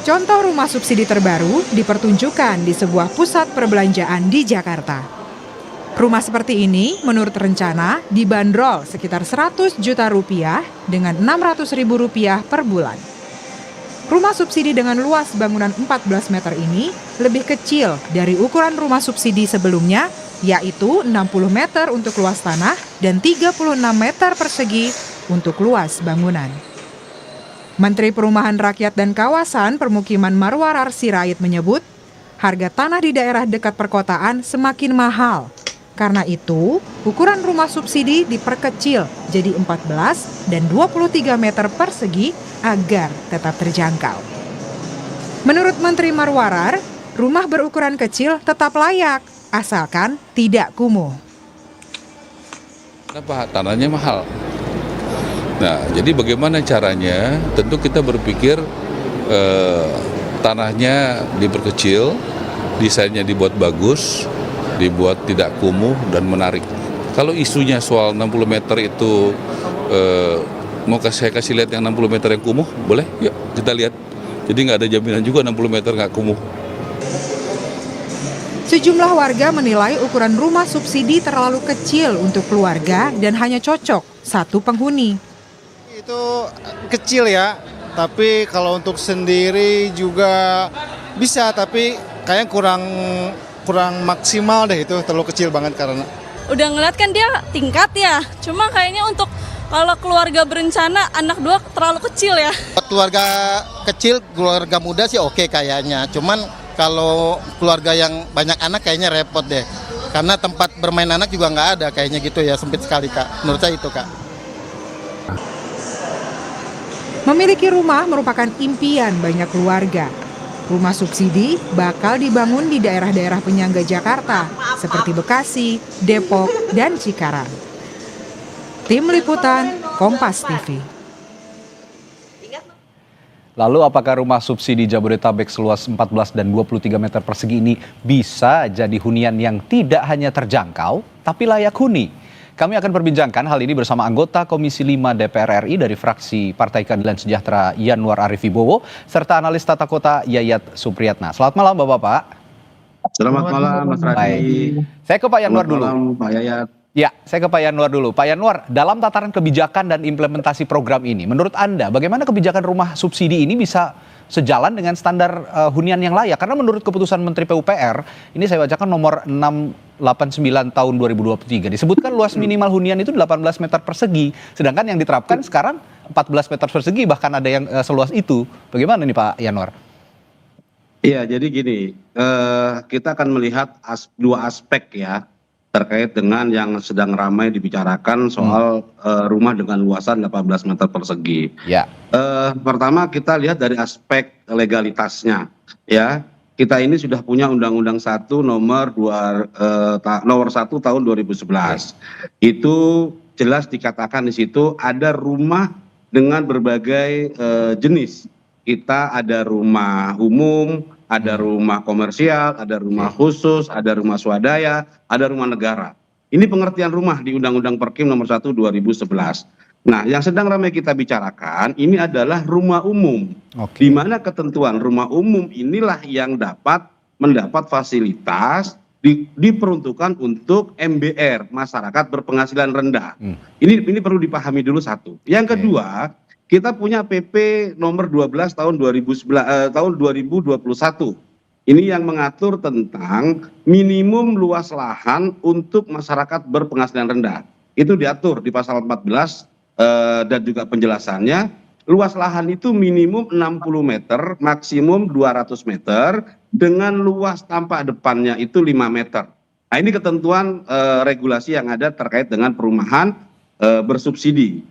Contoh rumah subsidi terbaru dipertunjukkan di sebuah pusat perbelanjaan di Jakarta. Rumah seperti ini menurut rencana dibanderol sekitar 100 juta rupiah dengan 600 ribu rupiah per bulan. Rumah subsidi dengan luas bangunan 14 meter ini lebih kecil dari ukuran rumah subsidi sebelumnya, yaitu 60 meter untuk luas tanah dan 36 meter persegi untuk luas bangunan. Menteri Perumahan Rakyat dan Kawasan Permukiman Marwarar Sirait menyebut, harga tanah di daerah dekat perkotaan semakin mahal. Karena itu, ukuran rumah subsidi diperkecil jadi 14 dan 23 meter persegi agar tetap terjangkau. Menurut Menteri Marwarar, rumah berukuran kecil tetap layak, asalkan tidak kumuh. Kenapa tanahnya mahal? Nah, jadi bagaimana caranya? Tentu kita berpikir tanahnya diperkecil, desainnya dibuat bagus, dibuat tidak kumuh dan menarik. Kalau isunya soal 60 meter itu, mau saya kasih lihat yang 60 meter yang kumuh, boleh? Yuk kita lihat. Jadi nggak ada jaminan juga 60 meter nggak kumuh. Sejumlah warga menilai ukuran rumah subsidi terlalu kecil untuk keluarga dan hanya cocok satu penghuni. Itu kecil ya, tapi kalau untuk sendiri juga bisa, tapi kayaknya kurang maksimal deh, itu terlalu kecil banget karena. Udah ngeliat kan dia tingkat ya, cuma kayaknya untuk kalau keluarga berencana anak dua terlalu kecil ya. Keluarga kecil, keluarga muda sih oke kayaknya, cuman kalau keluarga yang banyak anak kayaknya repot deh, karena tempat bermain anak juga nggak ada kayaknya gitu ya, sempit sekali Kak, menurut saya itu Kak. Memiliki rumah merupakan impian banyak keluarga. Rumah subsidi bakal dibangun di daerah-daerah penyangga Jakarta seperti Bekasi, Depok, dan Cikarang. Tim Liputan Kompas TV. Lalu apakah rumah subsidi Jabodetabek seluas 14 dan 23 meter persegi ini bisa jadi hunian yang tidak hanya terjangkau, tapi layak huni? Kami akan perbincangkan hal ini bersama anggota Komisi 5 DPR RI dari fraksi Partai Keadilan Sejahtera Yanwar Arif Wibowo, serta analis tata kota Yayat Supriyatna. Selamat malam Bapak-Bapak. Selamat malam Mas Radi. Saya ke Pak Yanwar dulu. Selamat malam Pak Yayat. Ya, saya ke Pak Yanwar dulu. Pak Yanwar, dalam tataran kebijakan dan implementasi program ini, menurut Anda bagaimana kebijakan rumah subsidi ini bisa sejalan dengan standar hunian yang layak? Karena menurut keputusan Menteri PUPR, ini saya bacakan nomor 689 tahun 2023, disebutkan luas minimal hunian itu 18 meter persegi, sedangkan yang diterapkan sekarang 14 meter persegi, bahkan ada yang seluas itu. Bagaimana nih Pak Yanwar? Iya, jadi gini, kita akan melihat dua aspek ya, terkait dengan yang sedang ramai dibicarakan soal rumah dengan luasan 18 meter persegi. Ya. Pertama kita lihat dari aspek legalitasnya, ya. Kita ini sudah punya Undang-Undang 1 nomor 1 tahun 2011. Itu jelas dikatakan di situ ada rumah dengan berbagai jenis. Kita ada rumah umum, ada rumah komersial, ada rumah khusus, ada rumah swadaya, ada rumah negara. Ini pengertian rumah di Undang-Undang Perkim nomor 1 2011. Nah, yang sedang ramai kita bicarakan ini adalah rumah umum. Di mana ketentuan rumah umum inilah yang mendapat fasilitas diperuntukkan untuk MBR, masyarakat berpenghasilan rendah. Ini perlu dipahami dulu satu. Yang kedua, kita punya PP nomor 12 tahun 2021. Ini yang mengatur tentang minimum luas lahan untuk masyarakat berpenghasilan rendah. Itu diatur di pasal 14 dan juga penjelasannya. Luas lahan itu minimum 60 meter, maksimum 200 meter, dengan luas tampak depannya itu 5 meter. Nah, ini ketentuan regulasi yang ada terkait dengan perumahan bersubsidi.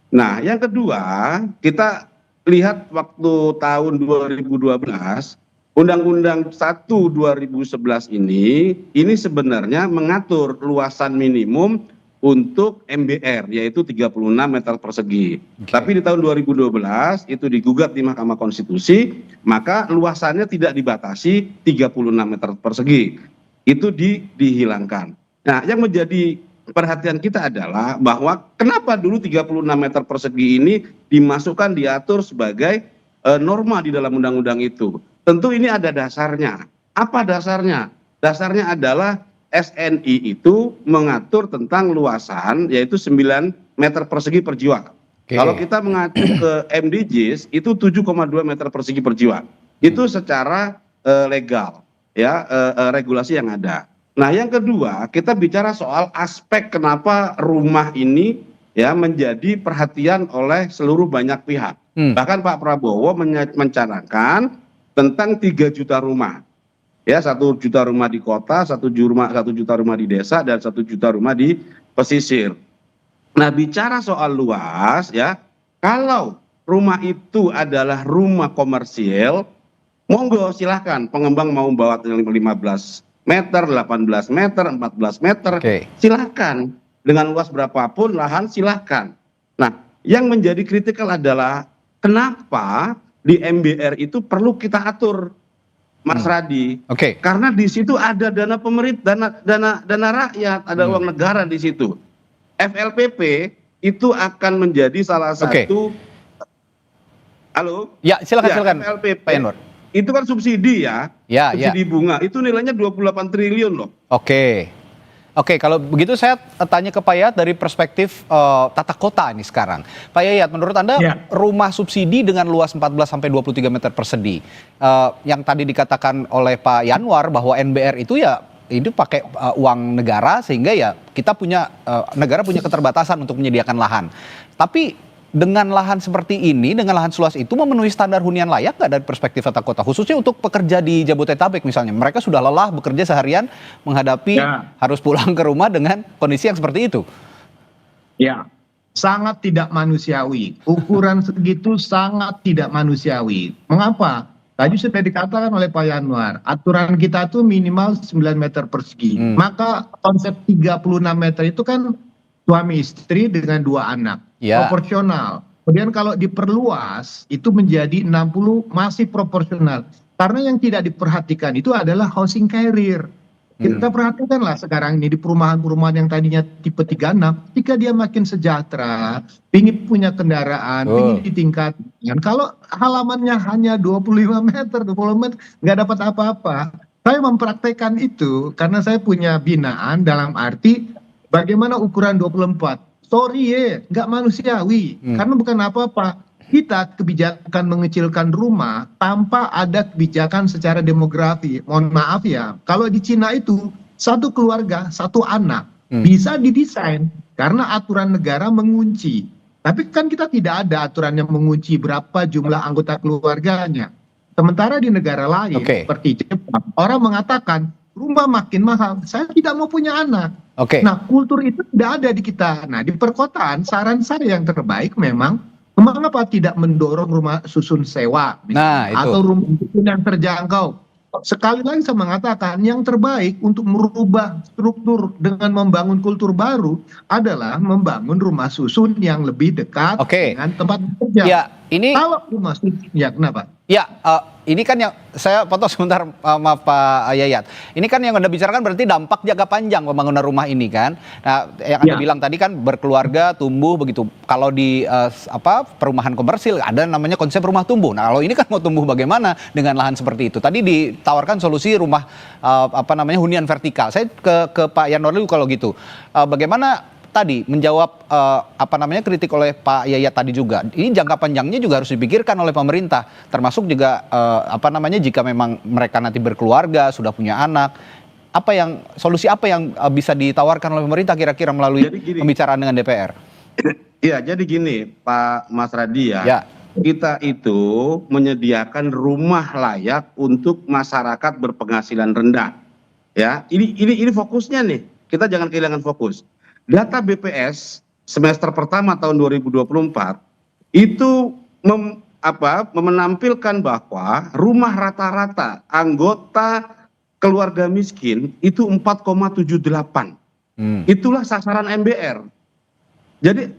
Nah, yang kedua, kita lihat waktu tahun 2012, Undang-Undang 1 2011 ini sebenarnya mengatur luasan minimum untuk MBR, yaitu 36 meter persegi. Tapi di tahun 2012 itu digugat di Mahkamah Konstitusi, maka luasannya tidak dibatasi 36 meter persegi. Itu dihilangkan. Nah, yang menjadi perhatian kita adalah bahwa kenapa dulu 36 meter persegi ini dimasukkan, diatur sebagai norma di dalam undang-undang itu. Tentu ini ada dasarnya. Apa dasarnya? Dasarnya adalah SNI itu mengatur tentang luasan yaitu 9 meter persegi per jiwa. Kalau kita mengacu ke MDGs itu 7,2 meter persegi per jiwa. Itu secara legal ya, regulasi yang ada. Nah, yang kedua, kita bicara soal aspek kenapa rumah ini ya menjadi perhatian oleh seluruh banyak pihak. Bahkan Pak Prabowo mencanangkan tentang 3 juta rumah. Ya, 1 juta rumah di kota, 1 juta rumah di desa, dan 1 juta rumah di pesisir. Nah, bicara soal luas ya, kalau rumah itu adalah rumah komersial, monggo silahkan pengembang mau bawa 15 meter, 18 meter, 14 meter, silahkan. Dengan luas berapapun lahan silahkan. Nah, yang menjadi kritikal adalah kenapa di MBR itu perlu kita atur, Mas Radi. Karena di situ ada dana pemerintah, dana rakyat, ada uang negara di situ. FLPP itu akan menjadi salah satu. Halo? Ya, silakan FLPP Pak Yanwar. Itu kan subsidi ya, subsidi bunga. Itu nilainya 28 triliun loh. Oke, kalau begitu saya tanya ke Pak Yayat dari perspektif tata kota ini sekarang. Pak Yayat, menurut Anda rumah subsidi dengan luas 14 sampai 23 meter persegi yang tadi dikatakan oleh Pak Yanwar bahwa NBR itu ya itu pakai uang negara sehingga ya kita punya negara punya keterbatasan untuk menyediakan lahan. Tapi dengan lahan seperti ini, dengan lahan seluas itu memenuhi standar hunian layak nggak dari perspektif tata kota? Khususnya untuk pekerja di Jabodetabek misalnya. Mereka sudah lelah bekerja seharian menghadapi harus pulang ke rumah dengan kondisi yang seperti itu. Ya, sangat tidak manusiawi. Ukuran segitu sangat tidak manusiawi. Mengapa? Tadi sudah dikatakan oleh Pak Yanwar, aturan kita tuh minimal 9 meter persegi. Maka konsep 36 meter itu kan suami istri dengan 2 anak. Proporsional. Kemudian kalau diperluas itu menjadi 60 masih proporsional. Karena yang tidak diperhatikan itu adalah housing carrier. Kita perhatikanlah sekarang ini di perumahan-perumahan yang tadinya tipe 36, jika dia makin sejahtera, ingin punya kendaraan, ingin ditingkatkan. Kalau halamannya hanya 25 meter, 20 meter, nggak dapat apa-apa. Saya mempraktekkan itu karena saya punya binaan dalam arti bagaimana ukuran 24. Sorry nggak manusiawi. Karena bukan apa-apa. Kita kebijakan mengecilkan rumah tanpa ada kebijakan secara demografi. Mohon maaf ya, kalau di Cina itu satu keluarga, satu anak bisa didesain karena aturan negara mengunci. Tapi kan kita tidak ada aturan yang mengunci berapa jumlah anggota keluarganya. Sementara di negara lain seperti Jepang, orang mengatakan rumah makin mahal, saya tidak mau punya anak. Nah, kultur itu tidak ada di kita. Nah, di perkotaan saran saya yang terbaik memang mengapa tidak mendorong rumah susun sewa atau rumah susun yang terjangkau. Sekali lagi saya mengatakan yang terbaik untuk merubah struktur dengan membangun kultur baru adalah membangun rumah susun yang lebih dekat dengan tempat bekerja. Ya, ini kalau rumah susun, ya kenapa? Ya, ini kan yang saya potong sebentar, maaf Pak Yayat. Ini kan yang Anda bicarakan berarti dampak jangka panjang pembangunan rumah ini kan. Nah, yang Anda bilang tadi kan berkeluarga, tumbuh begitu. Kalau di perumahan komersil ada namanya konsep rumah tumbuh. Nah, kalau ini kan mau tumbuh bagaimana dengan lahan seperti itu? Tadi ditawarkan solusi rumah hunian vertikal. Saya ke Pak Yanwar dulu kalau gitu. Bagaimana tadi menjawab kritik oleh Pak Yayat tadi juga. Ini jangka panjangnya juga harus dipikirkan oleh pemerintah, termasuk juga jika memang mereka nanti berkeluarga, sudah punya anak, solusi apa yang bisa ditawarkan oleh pemerintah kira-kira melalui pembicaraan dengan DPR? Ya, jadi gini Pak Mas Radi ya. Kita itu menyediakan rumah layak untuk masyarakat berpenghasilan rendah. Ya, ini fokusnya nih. Kita jangan kehilangan fokus. Data BPS semester pertama tahun 2024 itu menampilkan bahwa rumah rata-rata anggota keluarga miskin itu 4,78. Itulah sasaran MBR. Jadi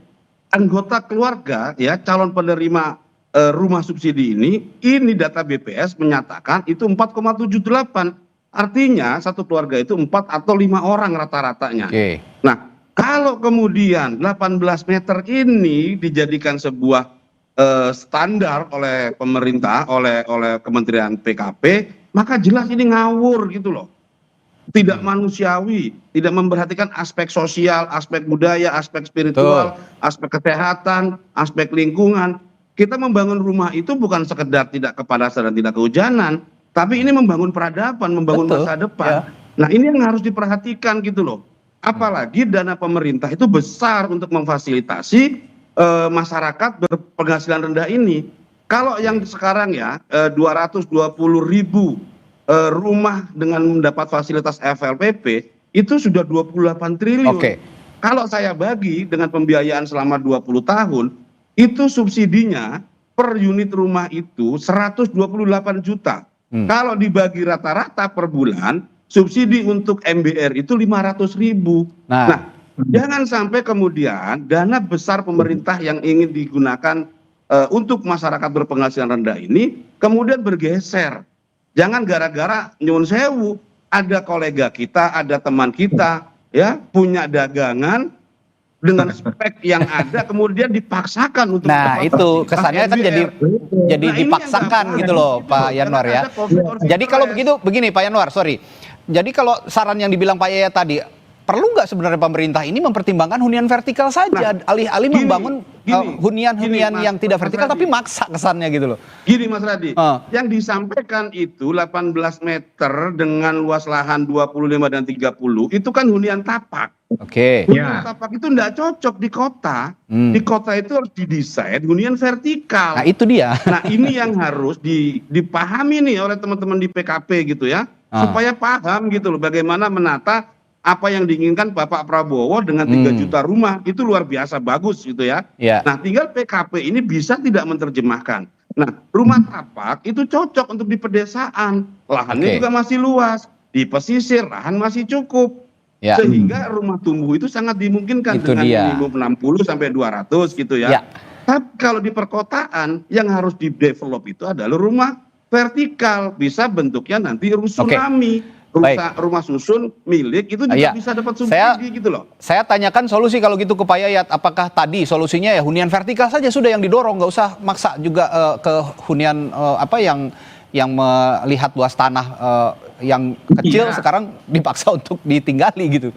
anggota keluarga ya calon penerima rumah subsidi ini data BPS menyatakan itu 4,78. Artinya satu keluarga itu 4 atau 5 orang rata-ratanya. Nah, kalau kemudian 18 meter ini dijadikan sebuah standar oleh pemerintah, oleh Kementerian PKP, maka jelas ini ngawur gitu loh. Tidak manusiawi, tidak memperhatikan aspek sosial, aspek budaya, aspek spiritual, aspek kesehatan, aspek lingkungan. Kita membangun rumah itu bukan sekedar tidak kepanasan dan tidak kehujanan, tapi ini membangun peradaban, membangun masa depan. Nah, ini yang harus diperhatikan gitu loh. Apalagi dana pemerintah itu besar untuk memfasilitasi masyarakat berpenghasilan rendah ini. Kalau yang sekarang ya 220.000 rumah dengan mendapat fasilitas FLPP itu sudah 28 triliun. Kalau saya bagi dengan pembiayaan selama 20 tahun, itu subsidinya per unit rumah itu 128 juta. Kalau dibagi rata-rata per bulan, subsidi untuk MBR itu 500.000. Nah, jangan sampai kemudian dana besar pemerintah yang ingin digunakan untuk masyarakat berpenghasilan rendah ini kemudian bergeser. Jangan gara-gara nyuwun sewu, ada kolega kita, ada teman kita ya punya dagangan dengan spek yang ada kemudian dipaksakan untuk itu kesannya kan jadi dipaksakan gitu loh Pak Yanwar ya. Jadi kalau begini Pak Yanwar, sorry. Jadi kalau saran yang dibilang Pak Yayat tadi, perlu nggak sebenarnya pemerintah ini mempertimbangkan hunian vertikal saja, alih-alih membangun hunian-hunian yang tidak vertikal tapi maksa kesannya gitu loh. Gini Mas Radi, yang disampaikan itu 18 meter dengan luas lahan 25 dan 30 itu kan hunian tapak. Hunian tapak itu nggak cocok di kota. Di kota itu harus didesain hunian vertikal. Nah itu dia. Nah ini yang harus dipahami nih oleh teman-teman di PKP gitu ya, supaya paham gitu loh bagaimana menata apa yang diinginkan Bapak Prabowo dengan 3 juta rumah itu luar biasa bagus gitu ya. Nah tinggal PKP ini bisa tidak menerjemahkan. Nah rumah tapak itu cocok untuk di pedesaan, lahannya juga masih luas, di pesisir lahan masih cukup, sehingga rumah tumbuh itu sangat dimungkinkan itu dengan minimum 60 sampai 200 gitu ya. Tapi kalau di perkotaan yang harus di develop itu adalah rumah vertikal, bisa bentuknya nanti tsunami. Rumah susun milik itu juga bisa dapat subsidi gitu loh. Saya tanyakan solusi kalau gitu ke Pak Yayat, apakah tadi solusinya ya hunian vertikal saja sudah yang didorong, nggak usah maksa juga ke hunian yang melihat luas tanah yang kecil sekarang dipaksa untuk ditinggali gitu.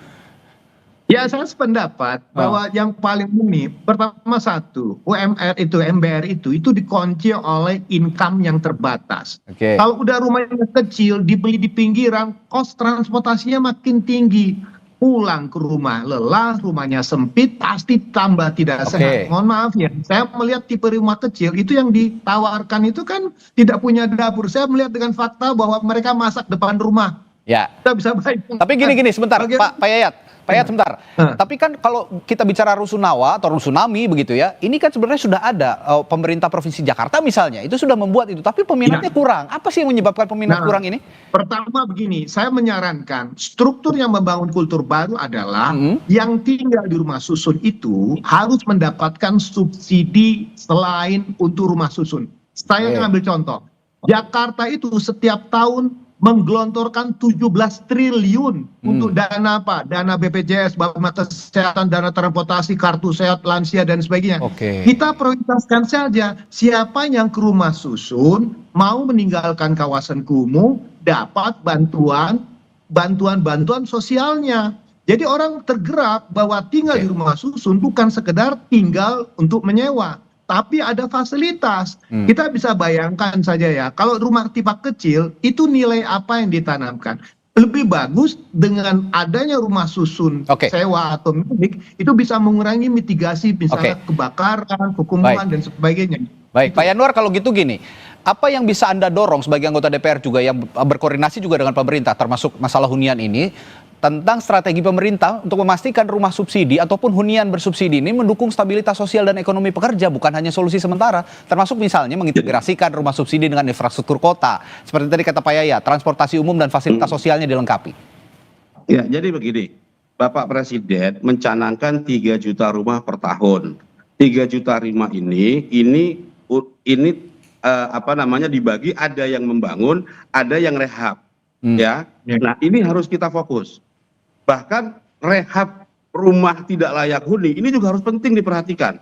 Ya, saya sependapat bahwa yang paling ini pertama satu, MBR itu dikunci oleh income yang terbatas. Kalau udah rumahnya kecil, dibeli di pinggiran, kos transportasinya makin tinggi. Pulang ke rumah lelah, rumahnya sempit, pasti tambah tidak sehat. Mohon maaf ya, saya melihat tipe rumah kecil itu yang ditawarkan itu kan tidak punya dapur. Saya melihat dengan fakta bahwa mereka masak depan rumah. Kita bisa bayangkan. Tapi gini sebentar, Pak Yayat. Pak Yayat sebentar, tapi kan kalau kita bicara rusunawa atau rusunami begitu ya, ini kan sebenarnya sudah ada pemerintah Provinsi Jakarta misalnya, itu sudah membuat itu, tapi peminatnya kurang. Apa sih yang menyebabkan peminat kurang ini? Pertama begini, saya menyarankan struktur yang membangun kultur baru adalah yang tinggal di rumah susun itu harus mendapatkan subsidi selain untuk rumah susun. Saya ngambil contoh, Jakarta itu setiap tahun menggelontorkan 17 triliun untuk dana apa? Dana BPJS, Bapuma Kesehatan, dana transportasi, kartu sehat, lansia dan sebagainya. Kita prioritaskan saja siapa yang ke rumah susun mau meninggalkan kawasan kumuh dapat bantuan sosialnya. Jadi orang tergerak bahwa tinggal di rumah susun bukan sekedar tinggal untuk menyewa, tapi ada fasilitas. Kita bisa bayangkan saja ya, kalau rumah tipe kecil itu nilai apa yang ditanamkan. Lebih bagus dengan adanya rumah susun sewa atau milik, itu bisa mengurangi mitigasi misalnya kebakaran, kekumuhan dan sebagainya. Baik, Pak Yanwar, kalau gitu gini, apa yang bisa Anda dorong sebagai anggota DPR juga yang berkoordinasi juga dengan pemerintah termasuk masalah hunian ini, tentang strategi pemerintah untuk memastikan rumah subsidi ataupun hunian bersubsidi ini mendukung stabilitas sosial dan ekonomi pekerja, bukan hanya solusi sementara, termasuk misalnya mengintegrasikan rumah subsidi dengan infrastruktur kota, seperti tadi kata Pak Yayat, transportasi umum dan fasilitas sosialnya dilengkapi. Ya, jadi begini, Bapak Presiden mencanangkan 3 juta rumah per tahun. 3 juta rumah ini dibagi, ada yang membangun, ada yang rehab. Ya. Nah, ini harus kita fokus. Bahkan rehab rumah tidak layak huni ini juga harus penting diperhatikan.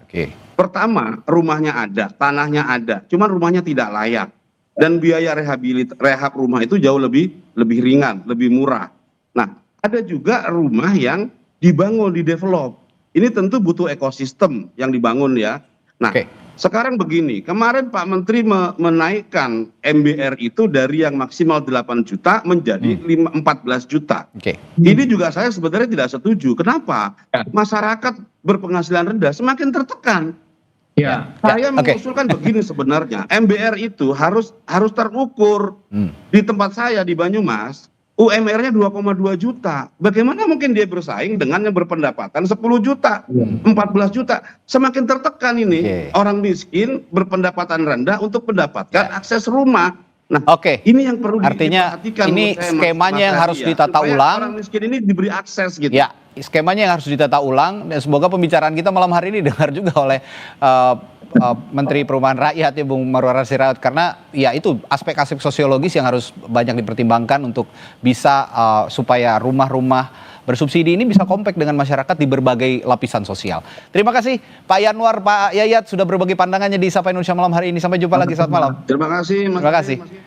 Pertama, rumahnya ada, tanahnya ada, cuman rumahnya tidak layak. Dan biaya rehab rumah itu jauh lebih ringan, lebih murah. Nah, ada juga rumah yang dibangun, didevelop. Ini tentu butuh ekosistem yang dibangun ya. Nah, sekarang begini, kemarin Pak Menteri menaikkan MBR itu dari yang maksimal 8 juta menjadi 14 juta. Ini juga saya sebenarnya tidak setuju. Kenapa? Masyarakat berpenghasilan rendah semakin tertekan. Saya mengusulkan begini sebenarnya, MBR itu harus terukur. Di tempat saya di Banyumas, UMR-nya 2,2 juta. Bagaimana mungkin dia bersaing dengan yang berpendapatan 10 juta, 14 juta. Semakin tertekan ini orang miskin berpendapatan rendah untuk mendapatkan akses rumah. Nah, ini yang perlu diperhatikan. Ini skemanya yang harus ditata ulang. Orang miskin ini diberi akses gitu. Ya, skemanya yang harus ditata ulang, dan semoga pembicaraan kita malam hari ini dengar juga oleh Menteri Perumahan Rakyat ya Bung Marwarar Sirait, karena ya itu aspek-aspek sosiologis yang harus banyak dipertimbangkan untuk bisa supaya rumah-rumah bersubsidi ini bisa kompak dengan masyarakat di berbagai lapisan sosial. Terima kasih Pak Yanwar, Pak Yayat sudah berbagi pandangannya di Sapa Indonesia malam hari ini. Sampai jumpa lagi, selamat malam. Terima kasih. Terima kasih.